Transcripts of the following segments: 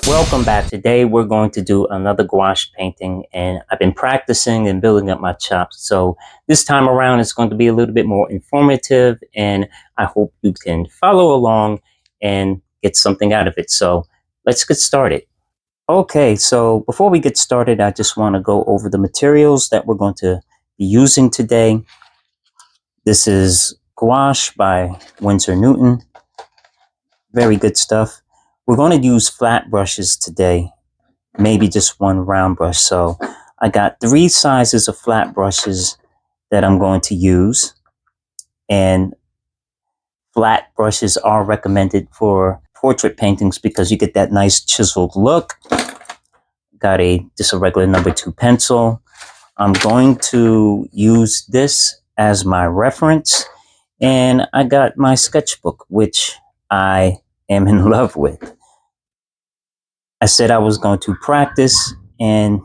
Welcome back. Today we're going to do another gouache painting, and I've been practicing and building up my chops. So this time around it's going to be a little bit more informative, and I hope you can follow along and get something out of it. So let's get started. Okay, so before we get started, I just want to go over the materials that we're going to be using today. This is Gouache by Winsor Newton. Very good stuff. We're going to use flat brushes today, maybe just one round brush. So I got 3 sizes of flat brushes that I'm going to use, and flat brushes are recommended for portrait paintings because you get that nice chiseled look. Got just a regular number 2 pencil. I'm going to use this as my reference, and I got my sketchbook, which I am in love with. I said I was going to practice, and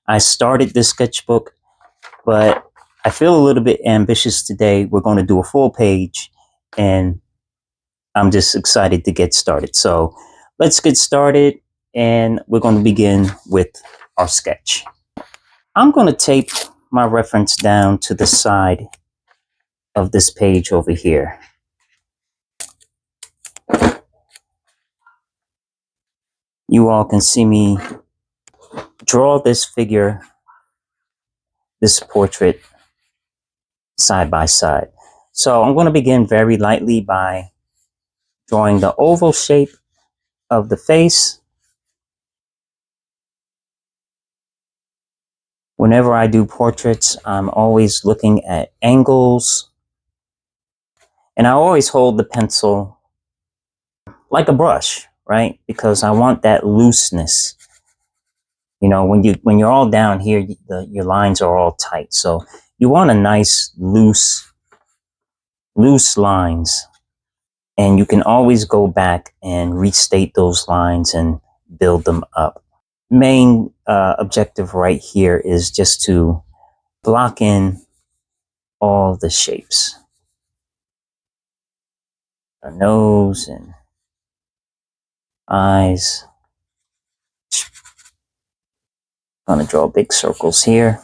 I started this sketchbook, but I feel a little bit ambitious today. We're going to do a full page, and I'm just excited to get started. So let's get started, and we're going to begin with our sketch. I'm going to tape my reference down to the side of this page over here. You all can see me draw this figure, this portrait, side by side. So I'm going to begin very lightly by drawing the oval shape of the face. Whenever I do portraits, I'm always looking at angles, and I always hold the pencil like a brush, right? Because I want that looseness. You know, when you're all down here, your lines are all tight. So you want a nice loose lines, and you can always go back and restate those lines and build them up. Main objective right here is just to block in all the shapes. A nose and eyes. I'm going to draw big circles here.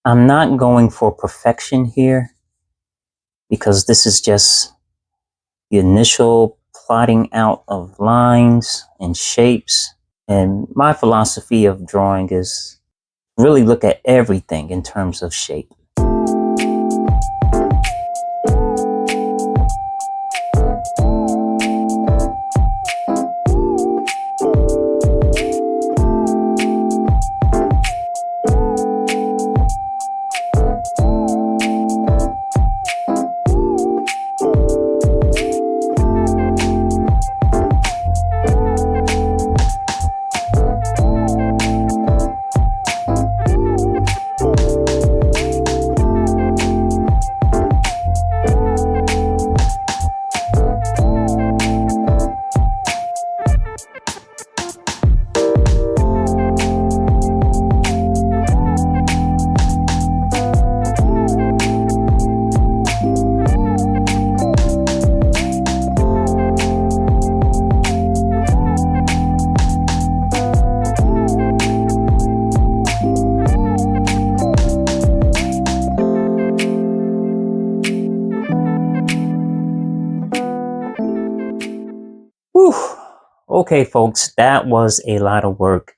I'm not going for perfection here because this is just the initial plotting out of lines and shapes. And my philosophy of drawing is really look at everything in terms of shape. Whew. Okay, folks, that was a lot of work.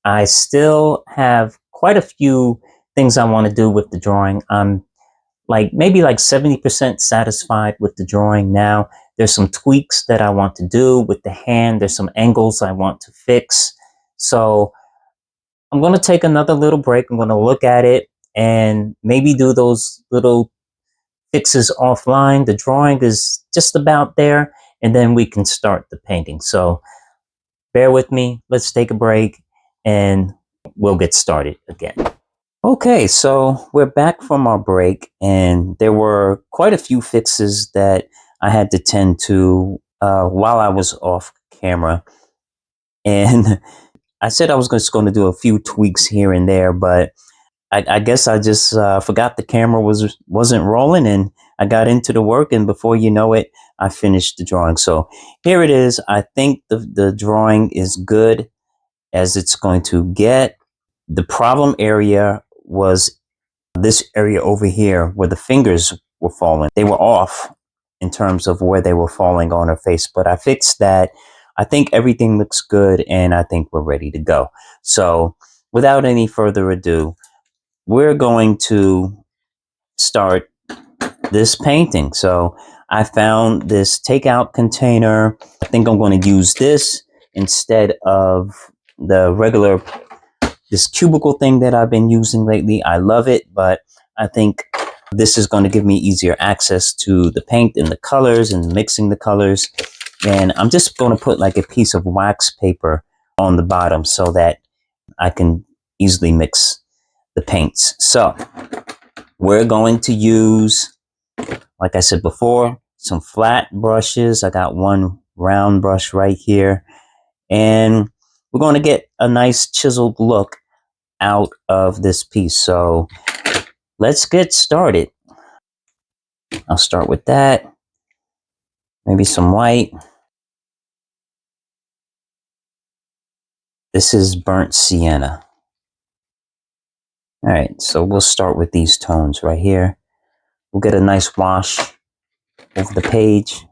I still have quite a few things I want to do with the drawing. I'm maybe 70% satisfied with the drawing now. There's some tweaks that I want to do with the hand. There's some angles I want to fix. So I'm going to take another little break. I'm going to look at it and maybe do those little fixes offline. The drawing is just about there, and then we can start the painting. So bear with me. Let's take a break and we'll get started again. Okay, so we're back from our break, and there were quite a few fixes that I had to tend to while I was off camera. And I said I was just going to do a few tweaks here and there, but I guess I just forgot the camera wasn't rolling, and I got into the work, and before you know it, I finished the drawing. So here it is. I think the drawing is good as it's going to get. The problem area was this area over here where the fingers were falling. They were off in terms of where they were falling on her face, but I fixed that. I think everything looks good, and I think we're ready to go. So without any further ado, we're going to start this painting. So I found this takeout container. I think I'm going to use this instead of the regular, this cubicle thing that I've been using lately. I love it, but I think this is going to give me easier access to the paint and the colors and mixing the colors. And I'm just going to put like a piece of wax paper on the bottom so that I can easily mix the paints. So we're going to use, like I said before, some flat brushes. I got one round brush right here. And we're going to get a nice chiseled look out of this piece. So let's get started. I'll start with that. Maybe some white. This is burnt sienna. All right, so we'll start with these tones right here. We'll get a nice wash over the page.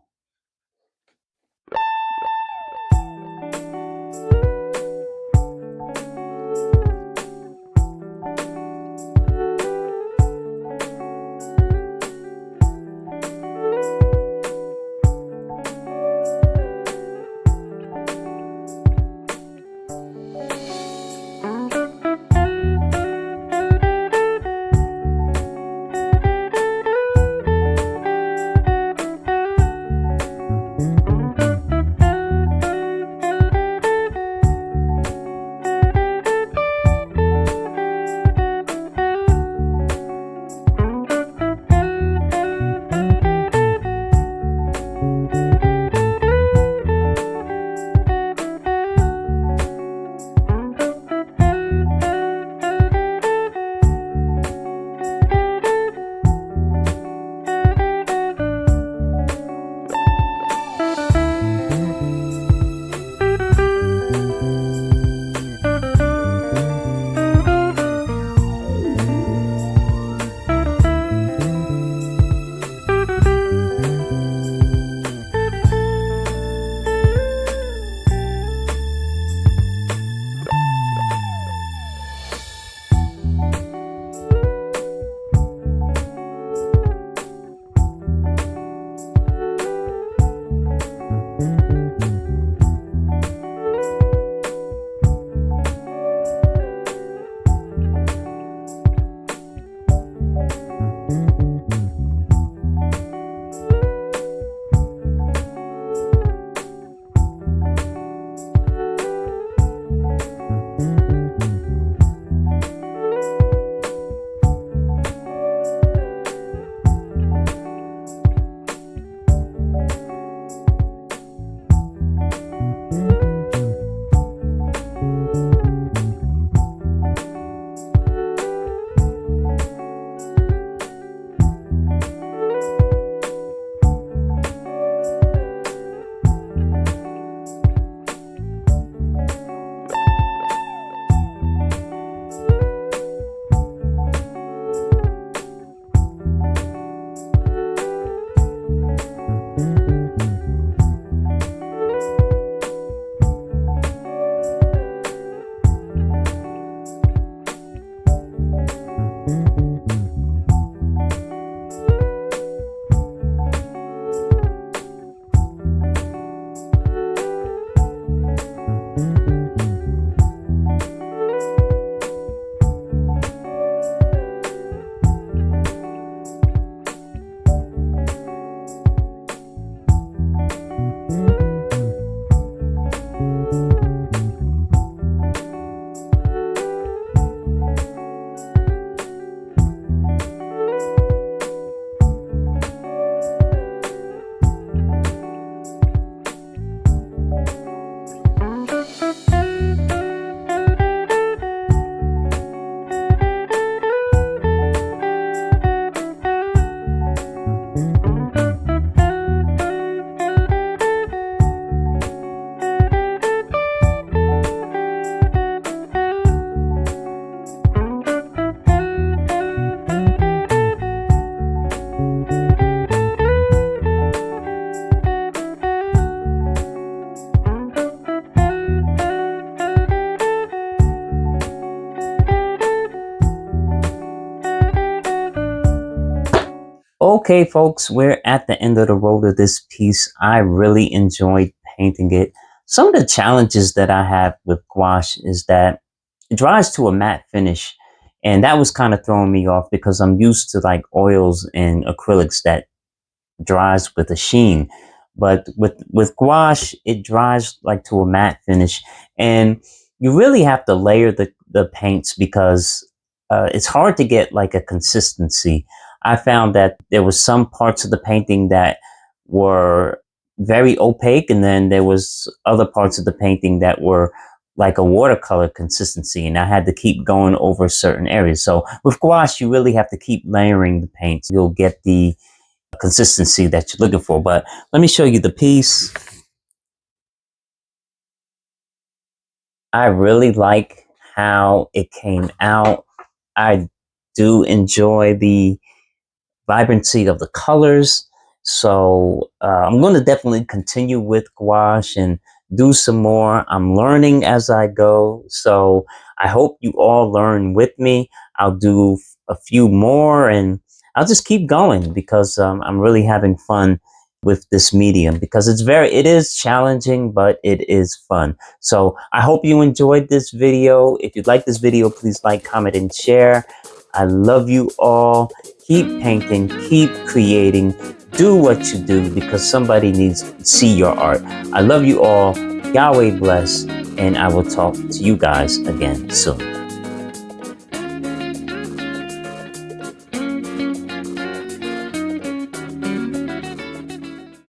Okay, folks, we're at the end of the road of this piece. I really enjoyed painting it. Some of the challenges that I have with gouache is that it dries to a matte finish. And that was kind of throwing me off because I'm used to like oils and acrylics that dries with a sheen. But with gouache, it dries like to a matte finish. And you really have to layer the paints because it's hard to get like a consistency. I found that there was some parts of the painting that were very opaque, and then there was other parts of the painting that were like a watercolor consistency, and I had to keep going over certain areas. So with gouache, you really have to keep layering the paints. You'll get the consistency that you're looking for. But let me show you the piece. I really like how it came out. I do enjoy the vibrancy of the colors. So I'm going to definitely continue with gouache and do some more. I'm learning as I go. So I hope you all learn with me. I'll do a few more and I'll just keep going because I'm really having fun with this medium because it is challenging, but it is fun. So I hope you enjoyed this video. If you like this video, please like, comment, and share. I love you all. Keep painting, keep creating, do what you do because somebody needs to see your art. I love you all. Yahweh bless, and I will talk to you guys again soon.